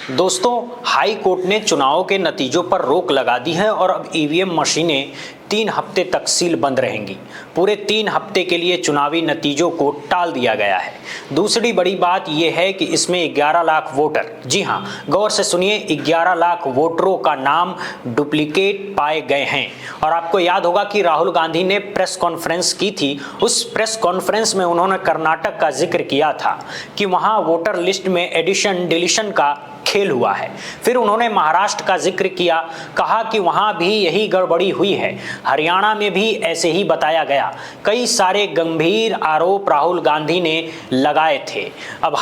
दोस्तों, high court ने चुनाव के नतीजों पर रोक लगा दी है और अब ईवीएम मशीनें 3 हफ्ते तक सील बंद रहेंगी। पूरे 3 हफ्ते के लिए चुनावी नतीजों को टाल दिया गया है। दूसरी बड़ी बात यह है कि इसमें 11 लाख वोटर, जी हां, गौर से सुनिए, 11 लाख वोटरों का नाम डुप्लीकेट पाए गए हैं। और आपको याद होगा कि राहुल गांधी ने प्रेस कॉन्फ्रेंस की थी। उस प्रेस कॉन्फ्रेंस में उन्होंने कर्नाटक का जिक्र किया था कि वहां वोटर लिस्ट में एडिशन डिलीशन का खेल हुआ है। फिर उन्होंने महाराष्ट्र का जिक्र किया, कहा कि वहां भी यही गड़बड़ी हुई है। हरियाणा में भी ऐसे ही बताया गया। कई सारे गंभीर आरोप राहुल गांधी ने लगाए थे। अब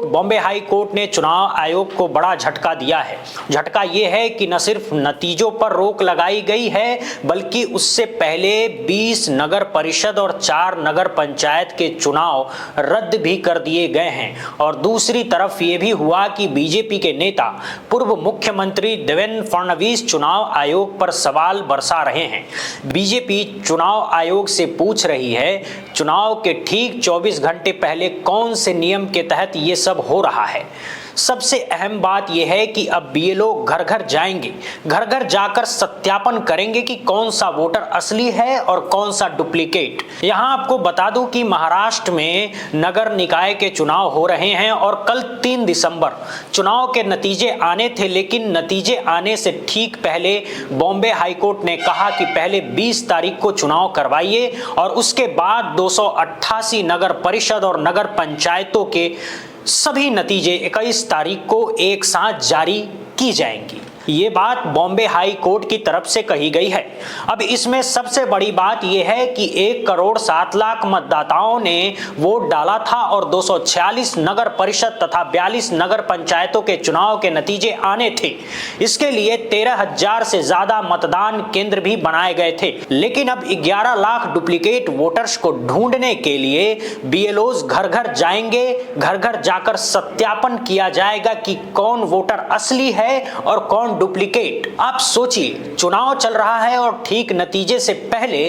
बॉम्बे हाई कोर्ट ने चुनाव आयोग को बड़ा झटका दिया है। झटका यह है कि न सिर्फ नतीजों पर रोक लगाई गई है, बल्कि उससे पहले 20 नगर परिषद और 4 नगर पंचायत के चुनाव रद्द भी कर दिए गए हैं। और दूसरी तरफ यह भी हुआ कि बीजेपी के नेता पूर्व मुख्यमंत्री देवेंद्र फडणवीस चुनाव आयोग पर सवाल बरसा रहे हैं। बीजेपी चुनाव आयोग से पूछ रही है, चुनाव के ठीक 24 घंटे पहले कौन से नियम के तहत ये सब हो रहा है। सबसे अहम बात यह है कि अब बीएलओ घर घर जाएंगे, घर घर जाकर सत्यापन करेंगे कि कौन सा वोटर असली है और कौन सा डुप्लीकेट। यहां आपको बता दूं कि महाराष्ट्र में नगर निकाय के चुनाव हो रहे हैं और कल 3 दिसंबर चुनाव के नतीजे आने थे, लेकिन नतीजे आने से ठीक पहले बॉम्बे हाईकोर्ट ने कहा कि पहले 20 तारीख को चुनाव करवाइए और उसके बाद 288 नगर परिषद और नगर पंचायतों के सभी नतीजे 21 तारीख को एक साथ जारी की जाएंगी। ये बात बॉम्बे हाई कोर्ट की तरफ से कही गई है। अब इसमें सबसे बड़ी बात यह है कि 1 करोड़ 7 लाख मतदाताओं ने वोट डाला था और 246 नगर परिषद तथा 42 नगर पंचायतों के चुनाव के नतीजे आने थे। इसके लिए 13,000 से ज्यादा मतदान केंद्र भी बनाए गए थे। लेकिन अब 11 लाख डुप्लीकेट वोटर्स को ढूंढने के लिए बीएलओज घर घर जाएंगे, घर घर जाकर सत्यापन किया जाएगा कि कौन वोटर असली है और कौन डुप्लीकेट। आप सोचिए, चुनाव चल रहा है और ठीक नतीजे से पहले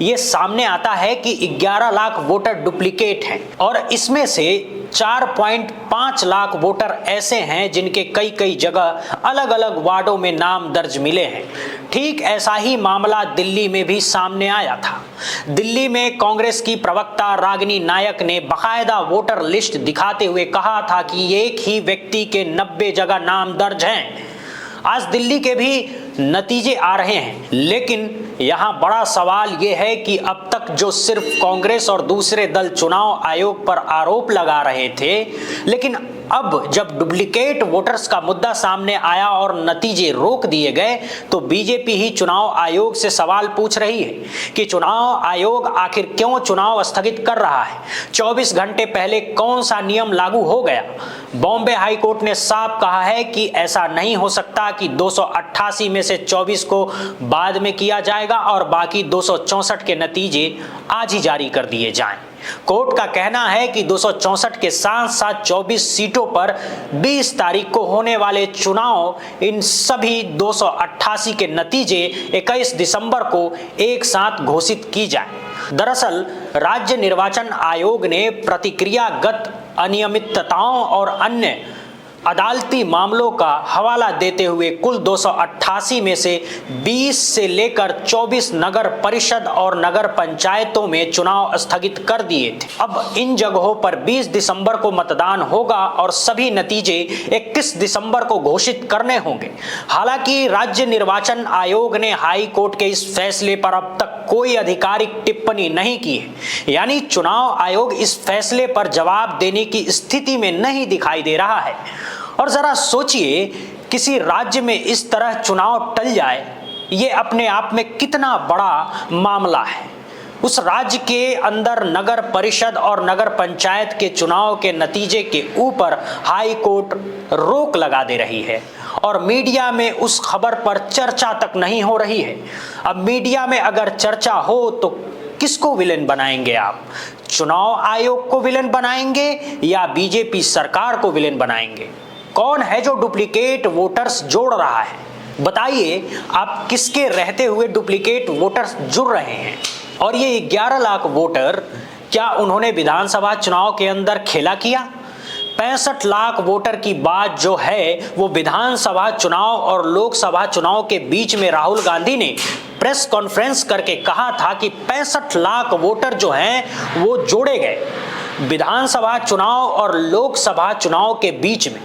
यह सामने आता है कि 11 लाख वोटर डुप्लीकेट हैं और इसमें से 4.5 लाख वोटर ऐसे हैं जिनके कई जगह अलग अलग वार्डों में नाम दर्ज मिले हैं। ठीक ऐसा ही मामला दिल्ली में भी सामने आया था। दिल्ली में कांग्रेस की प्रवक्ता रागिनी नायक ने बाकायदा वोटर लिस्ट दिखाते हुए कहा था कि एक ही व्यक्ति के 90 जगह नाम दर्ज हैं। आज दिल्ली के भी नतीजे आ रहे हैं, लेकिन यहां बड़ा सवाल यह है कि अब तक जो सिर्फ कांग्रेस और दूसरे दल चुनाव आयोग पर आरोप लगा रहे थे, लेकिन अब जब डुप्लीकेट वोटर्स का मुद्दा सामने आया और नतीजे रोक दिए गए, तो बीजेपी ही चुनाव आयोग से सवाल पूछ रही है कि चुनाव आयोग आखिर क्यों चुनाव स्थगित कर रहा है। 24 घंटे पहले कौन सा नियम लागू हो गया। बॉम्बे हाई कोर्ट ने साफ कहा है कि ऐसा नहीं हो सकता कि 288 में से 24 को बाद में किया जाएगा और बाकी 264 के नतीजे आज ही जारी कर दिए जाएं। कोर्ट का कहना है कि 264 के साथ साथ 24 सीटों पर 20 तारीख को होने वाले चुनाव, इन सभी 288 के नतीजे 21 दिसंबर को एक साथ घोषित की जाए। दरअसल राज्य निर्वाचन आयोग ने प्रतिक्रियागत अनियमितताओं और अन्य अदालती मामलों का हवाला देते हुए कुल 288 में से 20 से लेकर 24 नगर परिषद और नगर पंचायतों में चुनाव स्थगित कर दिए थे। अब इन जगहों पर 20 दिसंबर को मतदान होगा और सभी नतीजे 21 दिसंबर को घोषित करने होंगे। हालांकि राज्य निर्वाचन आयोग ने हाई कोर्ट के इस फैसले पर अब तक कोई आधिकारिक टिप्पणी नहीं की है, यानी चुनाव आयोग इस फैसले पर जवाब देने की स्थिति में नहीं दिखाई दे रहा है। और जरा सोचिए, किसी राज्य में इस तरह चुनाव टल जाए, ये अपने आप में कितना बड़ा मामला है। उस राज्य के अंदर नगर परिषद और नगर पंचायत के चुनाव के नतीजे के ऊपर हाई कोर्ट रोक लगा दे रही है और मीडिया में उस खबर पर चर्चा तक नहीं हो रही है। अब मीडिया में अगर चर्चा हो तो किसको विलेन बनाएंगे आप? चुनाव आयोग को विलेन बनाएंगे या बीजेपी सरकार को विलेन बनाएंगे? कौन है जो डुप्लीकेट वोटर्स जोड़ रहा है? बताइए, आप किसके रहते हुए डुप्लीकेट वोटर्स जुड़ रहे हैं? और ये 11 लाख वोटर, क्या उन्होंने विधानसभा चुनाव के अंदर खेला किया? 65 लाख वोटर की बात जो है वो विधानसभा चुनाव और लोकसभा चुनाव के बीच में राहुल गांधी ने प्रेस कॉन्फ्रेंस करके कहा था कि 65 लाख वोटर जो हैं वो जोड़े गए विधानसभा चुनाव और लोकसभा चुनाव के बीच में।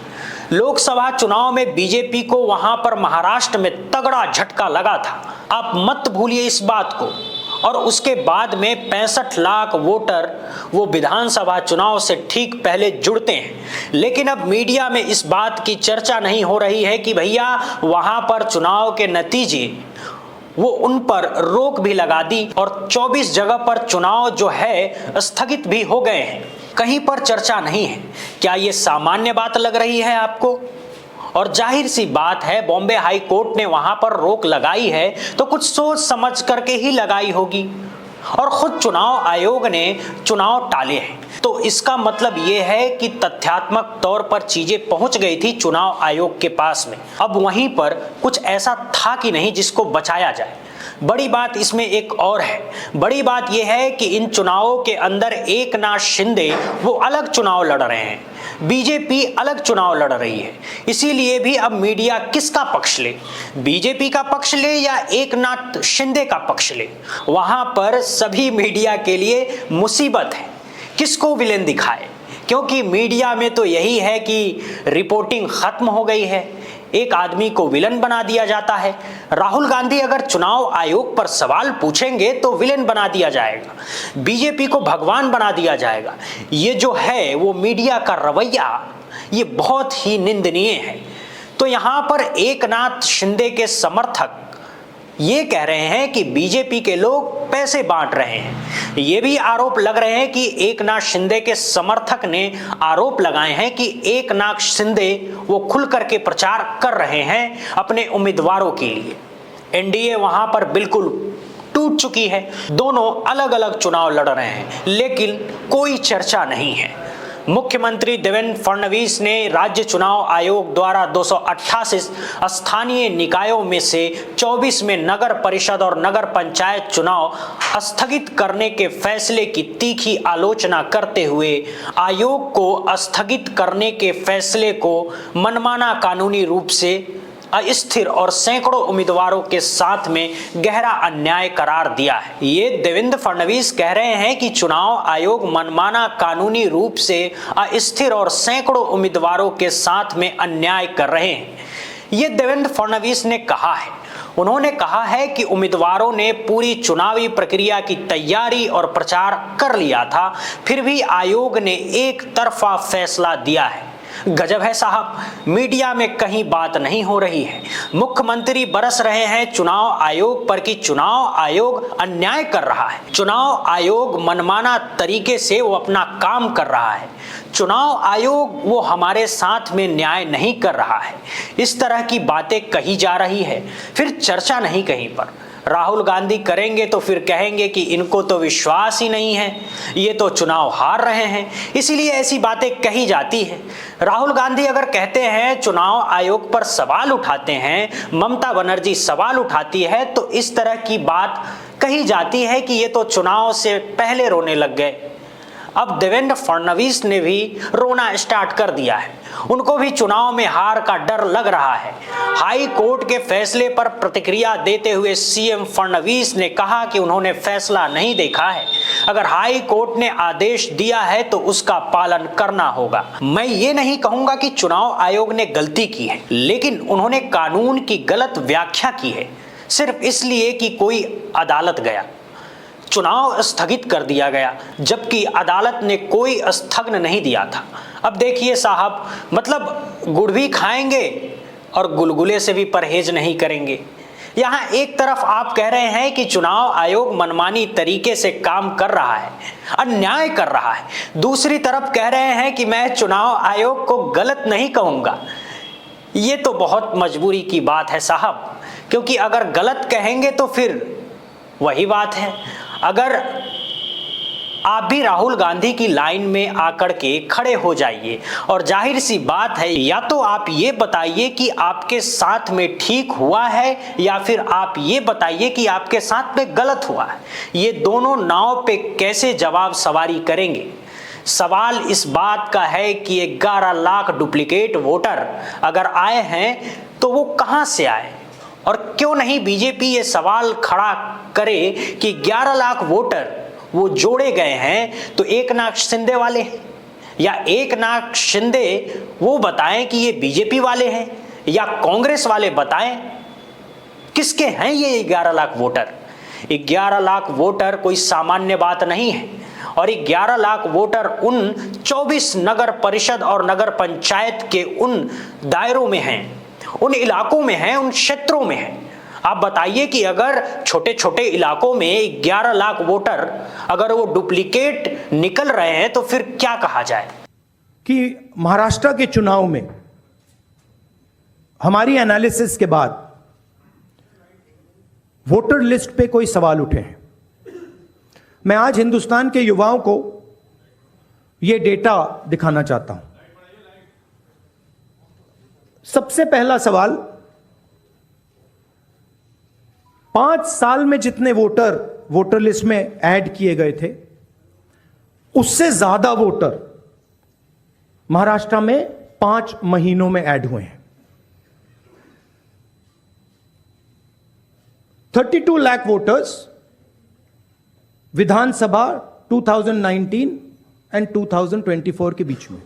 लोकसभा चुनाव में बीजेपी को वहां पर महाराष्ट्र में तगड़ा झटका लगा था, आप मत भूलिए इस बात को। और उसके बाद में 65 लाख वोटर वो विधानसभा चुनाव से ठीक पहले जुड़ते हैं। लेकिन अब मीडिया में इस बात की चर्चा नहीं हो रही है कि भैया वहां पर चुनाव के नतीजे वो उन पर रोक भी लगा दी और 24 जगह पर चुनाव जो है स्थगित भी हो गए हैं। कहीं पर चर्चा नहीं है। क्या ये सामान्य बात लग रही है आपको? और जाहिर सी बात है बॉम्बे हाई कोर्ट ने वहां पर रोक लगाई है तो कुछ सोच समझ करके ही लगाई होगी। और खुद चुनाव आयोग ने चुनाव टाले हैं तो इसका मतलब यह है कि तथ्यात्मक तौर पर चीजें पहुंच गई थी चुनाव आयोग के पास में। अब वहीं पर कुछ ऐसा था कि नहीं जिसको बचाया जाए। बड़ी बात इसमें एक और है। बड़ी बात यह है कि इन चुनावों के अंदर एकनाथ शिंदे वो अलग चुनाव लड़ रहे हैं, बीजेपी अलग चुनाव लड़ रही है। इसीलिए भी अब मीडिया किसका पक्ष ले, बीजेपी का पक्ष ले या एकनाथ शिंदे का पक्ष ले, वहां पर सभी मीडिया के लिए मुसीबत है। किसको विलेन दिखाए? क्योंकि मीडिया में तो यही है कि रिपोर्टिंग खत्म हो गई है, एक आदमी को विलन बना दिया जाता है। राहुल गांधी अगर चुनाव आयोग पर सवाल पूछेंगे तो विलेन बना दिया जाएगा, बीजेपी को भगवान बना दिया जाएगा। ये जो है वो मीडिया का रवैया ये बहुत ही निंदनीय है। तो यहां पर एकनाथ शिंदे के समर्थक ये कह रहे हैं कि बीजेपी के लोग पैसे बांट रहे हैं। ये भी आरोप लग रहे हैं कि एकनाथ शिंदे के समर्थक ने आरोप लगाए हैं कि एकनाथ शिंदे वो खुल करके प्रचार कर रहे हैं अपने उम्मीदवारों के लिए। एनडीए वहां पर बिल्कुल टूट चुकी है, दोनों अलग अलग चुनाव लड़ रहे हैं लेकिन कोई चर्चा नहीं है। मुख्यमंत्री देवेंद्र फडणवीस ने राज्य चुनाव आयोग द्वारा 288 स्थानीय निकायों में से 24 में नगर परिषद और नगर पंचायत चुनाव स्थगित करने के फैसले की तीखी आलोचना करते हुए आयोग को स्थगित करने के फैसले को मनमाना कानूनी रूप से अस्थिर और सैकड़ों उम्मीदवारों के साथ में गहरा अन्याय करार दिया है। ये देवेंद्र फडणवीस कह रहे हैं कि चुनाव आयोग मनमाना कानूनी रूप से अस्थिर और सैकड़ों उम्मीदवारों के साथ में अन्याय कर रहे हैं। ये देवेंद्र फडणवीस ने कहा है। उन्होंने कहा है कि उम्मीदवारों ने पूरी चुनावी प्रक्रिया की तैयारी और प्रचार कर लिया था, फिर भी आयोग ने एक तरफा फैसला दिया है। गजब है साहब, मीडिया में कहीं बात नहीं हो रही है। मुख्यमंत्री बरस रहे हैं चुनाव आयोग पर कि चुनाव आयोग अन्याय कर रहा है, चुनाव आयोग मनमाना तरीके से वो अपना काम कर रहा है, चुनाव आयोग वो हमारे साथ में न्याय नहीं कर रहा है। इस तरह की बातें कही जा रही है, फिर चर्चा नहीं कहीं पर। राहुल गांधी करेंगे तो फिर कहेंगे कि इनको तो विश्वास ही नहीं है, ये तो चुनाव हार रहे हैं, इसीलिए ऐसी बातें कही जाती है। राहुल गांधी अगर कहते हैं चुनाव आयोग पर सवाल उठाते हैं, ममता बनर्जी सवाल उठाती है, तो इस तरह की बात कही जाती है कि ये तो चुनाव से पहले रोने लग गए। अब देवेंद्र फडणवीस ने भी रोना स्टार्ट कर दिया है, उनको भी चुनाव में हार का डर लग रहा है। हाई कोर्ट के फैसले पर प्रतिक्रिया देते हुए सीएम फडणवीस ने कहा कि उन्होंने फैसला नहीं देखा है, अगर हाई कोर्ट ने आदेश दिया है तो उसका पालन करना होगा। मैं ये नहीं कहूंगा कि चुनाव आयोग ने गलती की है, लेकिन उन्होंने कानून की गलत व्याख्या की है, सिर्फ इसलिए कि कोई अदालत गया, चुनाव स्थगित कर दिया गया, जबकि अदालत ने कोई स्थगन नहीं दिया था। अब देखिए साहब, मतलब गुड़ भी खाएंगे और गुलगुले से भी परहेज नहीं करेंगे। यहाँ एक तरफ आप कह रहे हैं कि चुनाव आयोग मनमानी तरीके से काम कर रहा है, अन्याय कर रहा है, दूसरी तरफ कह रहे हैं कि मैं चुनाव आयोग को गलत नहीं कहूँगा। ये तो बहुत मजबूरी की बात है साहब, क्योंकि अगर गलत कहेंगे तो फिर वही बात है। अगर आप भी राहुल गांधी की लाइन में आकर के खड़े हो जाइए और जाहिर सी बात है, या तो आप ये बताइए कि आपके साथ में ठीक हुआ है या फिर आप ये बताइए कि आपके साथ में गलत हुआ है। ये दोनों नाव पे कैसे जवाब सवारी करेंगे? सवाल इस बात का है कि 11 लाख डुप्लीकेट वोटर अगर आए हैं तो वो कहां से आए, और क्यों नहीं बीजेपी ये सवाल खड़ा करे कि 11 लाख वोटर वो जोड़े गए हैं तो एकनाथ शिंदे वाले हैं, या एकनाथ शिंदे वो बताएं कि ये बीजेपी वाले हैं या कांग्रेस वाले बताएं किसके हैं ये 11 लाख वोटर। 11 लाख वोटर कोई सामान्य बात नहीं है, और 11 लाख वोटर उन 24 नगर परिषद और नगर पंचायत के उन दायरों में हैं, उन इलाकों में हैं, उन क्षेत्रों में हैं। आप बताइए कि अगर छोटे छोटे इलाकों में 11 लाख वोटर अगर वो डुप्लीकेट निकल रहे हैं तो फिर क्या कहा जाए। कि महाराष्ट्र के चुनाव में हमारी एनालिसिस के बाद वोटर लिस्ट पे कोई सवाल उठे हैं। मैं आज हिंदुस्तान के युवाओं को यह डेटा दिखाना चाहता हूं। सबसे पहला सवाल, 5 साल में जितने वोटर लिस्ट में ऐड किए गए थे उससे ज्यादा वोटर महाराष्ट्र में 5 महीनों में ऐड हुए हैं। 32 लाख वोटर्स विधानसभा 2019 एंड 2024 के बीच में।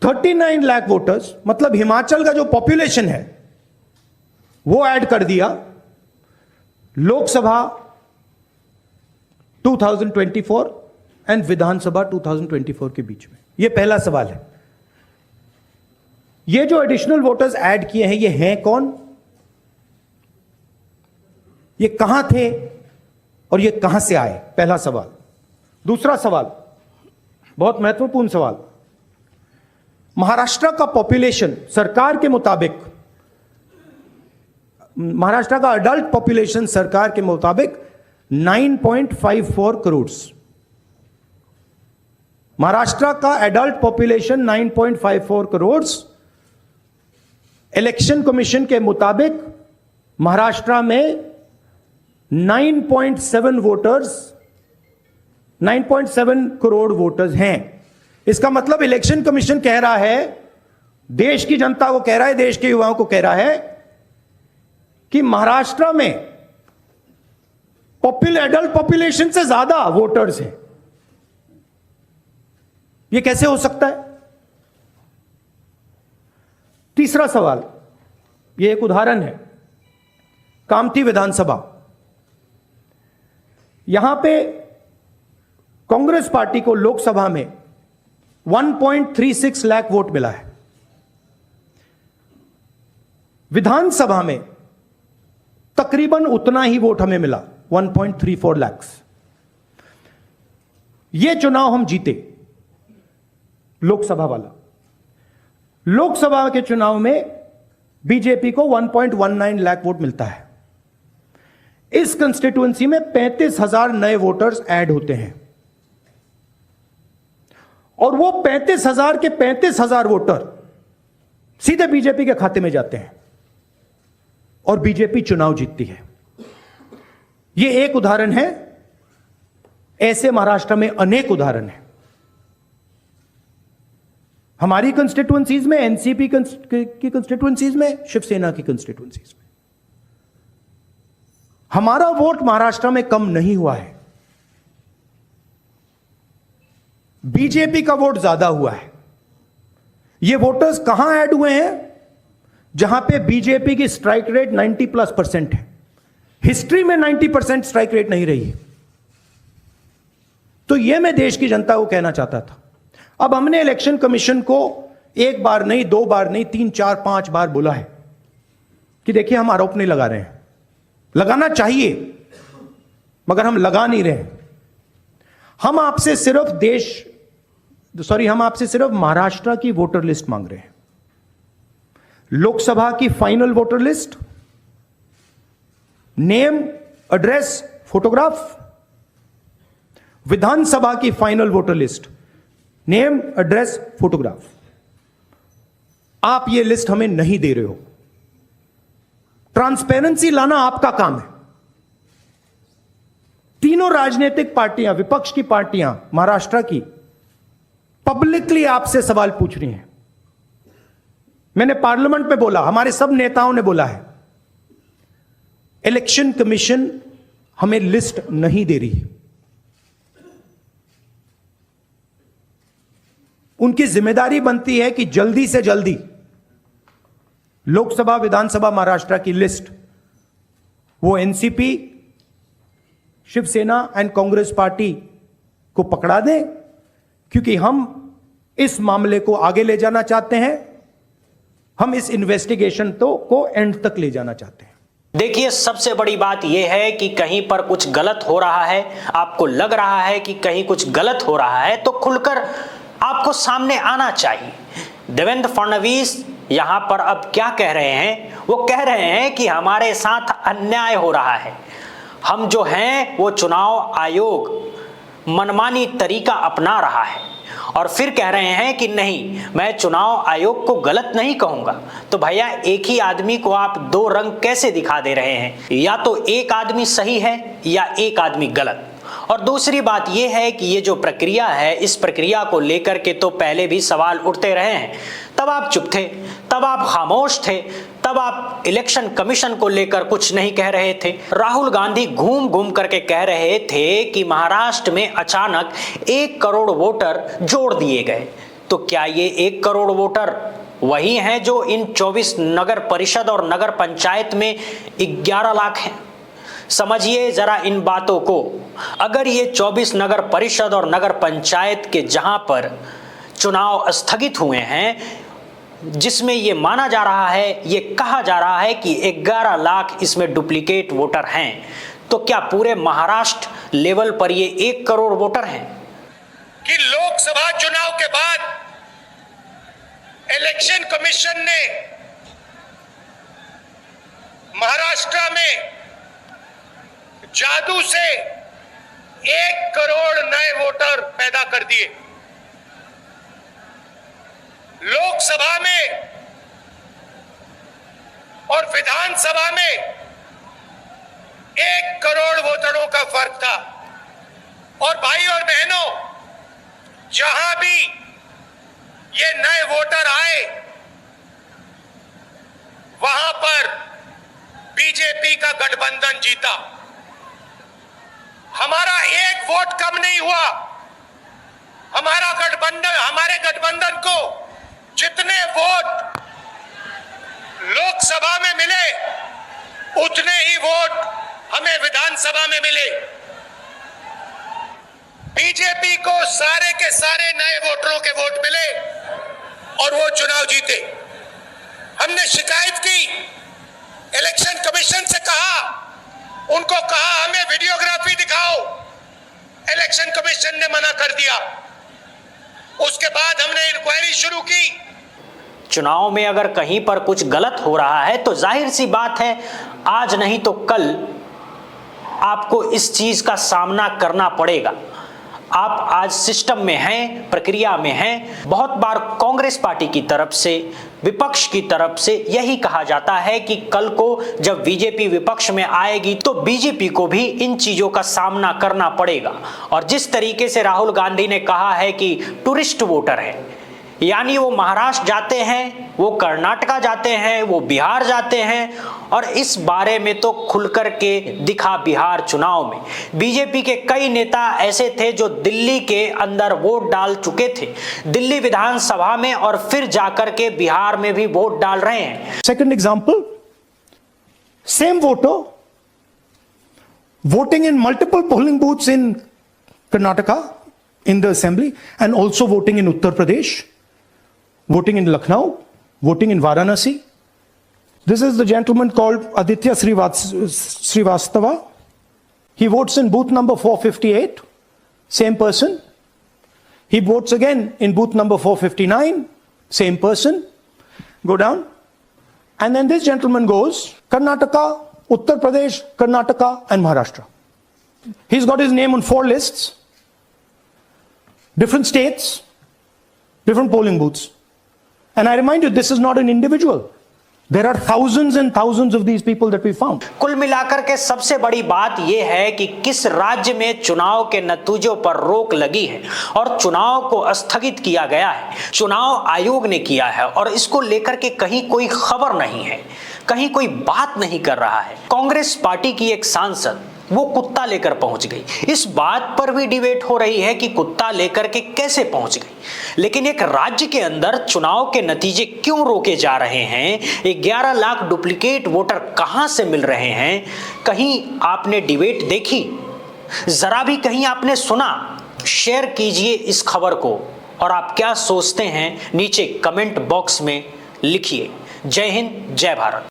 39 लाख वोटर्स मतलब हिमाचल का जो पॉपुलेशन है वो ऐड कर दिया लोकसभा 2024 एंड विधानसभा 2024 के बीच में। यह पहला सवाल है। ये जो एडिशनल वोटर्स ऐड किए हैं ये हैं कौन, ये कहां थे और ये कहां से आए, पहला सवाल। दूसरा सवाल बहुत महत्वपूर्ण सवाल, महाराष्ट्र का पॉपुलेशन सरकार के मुताबिक, महाराष्ट्र का अडल्ट पॉपुलेशन सरकार के मुताबिक 9.54 करोड़। महाराष्ट्र का adult population 9.54 crore. Election commission के मुताबिक महाराष्ट्र में 9.7 करोड़ वोटर्स हैं। इसका मतलब इलेक्शन कमीशन कह रहा है, देश की जनता को कह रहा है, देश के युवाओं को कह रहा है कि महाराष्ट्र में एडल्ट पॉपुलेशन से ज्यादा वोटर्स हैं। यह कैसे हो सकता है। तीसरा सवाल, यह एक उदाहरण है, कामठी विधानसभा। यहां पे कांग्रेस पार्टी को लोकसभा में 1.36 लाख वोट मिला है। विधानसभा में तकरीबन उतना ही वोट हमें मिला, 1.34 लाख। यह चुनाव हम जीते, लोकसभा वाला। लोकसभा के चुनाव में बीजेपी को 1.19 लाख वोट मिलता है। इस कंस्टिट्यूएंसी में 35,000 नए वोटर्स ऐड होते हैं, और वो 35,000 के 35,000 वोटर सीधे बीजेपी के खाते में जाते हैं और बीजेपी चुनाव जीतती है। यह एक उदाहरण है, ऐसे महाराष्ट्र में अनेक उदाहरण हैं। हमारी कंस्टिट्यूएंसीज में, एनसीपी की कंस्टिट्यूएंसीज में, शिवसेना की कंस्टिट्यूएंसीज में। हमारा वोट महाराष्ट्र में कम नहीं हुआ है, बीजेपी का वोट ज्यादा हुआ है। ये वोटर्स कहां ऐड हुए हैं, जहां पे बीजेपी की स्ट्राइक रेट 90+% है। हिस्ट्री में 90% स्ट्राइक रेट नहीं रही है। तो यह मैं देश की जनता को कहना चाहता था। अब हमने इलेक्शन कमीशन को एक बार नहीं, 2 बार नहीं, 3, 4, 5 बार बोला है कि देखिए हम आरोप नहीं लगा रहे हैं, लगाना चाहिए मगर हम लगा नहीं रहे। हम आपसे सिर्फ महाराष्ट्र की वोटर लिस्ट मांग रहे हैं। लोकसभा की final voter list, name, address, photograph. Vidhan Sabha की final voter list, name, address, photograph. आप ये लिस्ट हमें नहीं दे रहे हो। ट्रांसपेरेंसी लाना आपका काम है। तीनों राजनीतिक पार्टियां, विपक्ष की पार्टियां महाराष्ट्र की, पब्लिकली आपसे सवाल पूछ रही हैं। मैंने पार्लियामेंट में बोला, हमारे सब नेताओं ने बोला है, इलेक्शन कमीशन हमें लिस्ट नहीं दे रही। उनकी जिम्मेदारी बनती है कि जल्दी से जल्दी लोकसभा विधानसभा महाराष्ट्र की लिस्ट वो NCP, Shiv Sena and Congress party को पकड़ा दें, क्योंकि हम इस मामले को आगे ले जाना चाहते हैं। हम इस इन्वेस्टिगेशन को एंड तक ले जाना चाहते हैं। देखिए, सबसे बड़ी बात यह है कि कहीं पर कुछ गलत हो रहा है, आपको लग रहा है कि कहीं कुछ गलत हो रहा है, तो खुलकर आपको सामने आना चाहिए। देवेंद्र फडणवीस यहां पर अब क्या कह रहे हैं? वो कह रहे हैं कि हमारे साथ अन्याय हो रहा है, हम जो हैं वो चुनाव आयोग मनमानी तरीका अपना रहा है, और फिर कह रहे हैं कि नहीं, मैं चुनाव आयोग को गलत नहीं कहूंगा। तो भैया, एक ही आदमी को आप दो रंग कैसे दिखा दे रहे हैं? या तो एक आदमी सही है या एक आदमी गलत। और दूसरी बात यह है कि ये जो प्रक्रिया है, इस प्रक्रिया को लेकर के तो पहले भी सवाल उठते रहे हैं। तब आप चुप थे, तब आप खामोश थे, तब आप इलेक्शन कमीशन को लेकर कुछ नहीं कह रहे थे। राहुल गांधी घूम घूम करके कह रहे थे कि महाराष्ट्र में अचानक 1 करोड़ वोटर जोड़ दिए गए। तो क्या ये 1 करोड़ वोटर वही हैं जो इन 24 नगर परिषद और नगर पंचायत में 11 लाख हैं? समझिए जरा इन बातों को। अगर ये 24 नगर परिषद और नगर पंचायत के जहां पर चुनाव स्थगित हुए हैं, जिसमें ये माना जा रहा है, ये कहा जा रहा है कि 11 लाख इसमें डुप्लीकेट वोटर हैं, तो क्या पूरे महाराष्ट्र लेवल पर ये 1 करोड़ वोटर हैं? कि लोकसभा चुनाव के बाद इलेक्शन कमीशन ने महाराष्ट्र में जादू से 1 करोड़ नए वोटर पैदा कर दिए। लोकसभा में और विधानसभा में 1 करोड़ वोटरों का फर्क था। और भाई और बहनों, जहां भी ये नए वोटर आए, वहां पर बीजेपी का गठबंधन जीता। हमारा 1 वोट कम नहीं हुआ। हमारे गठबंधन को जितने वोट लोकसभा में मिले, उतने ही वोट हमें विधानसभा में मिले। बीजेपी को सारे के सारे नए वोटरों के वोट मिले और वो चुनाव जीते। हमने शिकायत की, इलेक्शन कमीशन से उनको कहा हमें वीडियोग्राफी दिखाओ। इलेक्शन कमीशन ने मना कर दिया। उसके बाद हमने इंक्वायरी शुरू की। चुनाव में अगर कहीं पर कुछ गलत हो रहा है तो जाहिर सी बात है, आज नहीं तो कल आपको इस चीज का सामना करना पड़ेगा। आप आज सिस्टम में हैं, प्रक्रिया में हैं। बहुत बार कांग्रेस पार्टी की तरफ से, विपक्ष की तरफ से यही कहा जाता है कि कल को जब बीजेपी विपक्ष में आएगी तो बीजेपी को भी इन चीजों का सामना करना पड़ेगा। और जिस तरीके से राहुल गांधी ने कहा है कि टूरिस्ट वोटर है, यानी वो महाराष्ट्र जाते हैं, वो कर्नाटका जाते हैं, वो बिहार जाते हैं, और इस बारे में तो खुलकर के दिखा बिहार चुनाव में। बीजेपी के कई नेता ऐसे थे जो दिल्ली के अंदर वोट डाल चुके थे, दिल्ली विधानसभा में, और फिर जाकर के बिहार में भी वोट डाल रहे हैं। Second example, same voter voting in multiple polling booths in Karnataka in the assembly, and also voting in Uttar Pradesh, voting in Lucknow, voting in Varanasi. This is the gentleman called Aditya Srivastava. He votes in booth number 458, same person. He votes again in booth number 459, same person. Go down. And then this gentleman goes Karnataka, Uttar Pradesh, Karnataka, and Maharashtra. He's got his name on 4 lists, different states, different polling booths. And I remind you, this is not an individual. There are thousands and thousands of these people that we found. कुल मिलाकर के सबसे बड़ी बात यह है कि किस राज्य में चुनाव के नतीजों पर रोक लगी है और चुनाव को स्थगित किया गया है, चुनाव आयोग ने किया है और इसको लेकर के कहीं कोई खबर नहीं है, कहीं कोई बात नहीं कर रहा है। कांग्रेस पार्टी की एक सांसद वो कुत्ता लेकर पहुंच गई। इस बात पर भी डिबेट हो रही है कि कुत्ता लेकर के कैसे पहुंच गई, लेकिन एक राज्य के अंदर चुनाव के नतीजे क्यों रोके जा रहे हैं, 11 लाख डुप्लीकेट वोटर कहां से मिल रहे हैं, कहीं आपने डिबेट देखी, जरा भी कहीं आपने सुना? शेयर कीजिए इस खबर को और आप क्या सोचते हैं नीचे कमेंट बॉक्स में लिखिए। जय हिंद, जय भारत।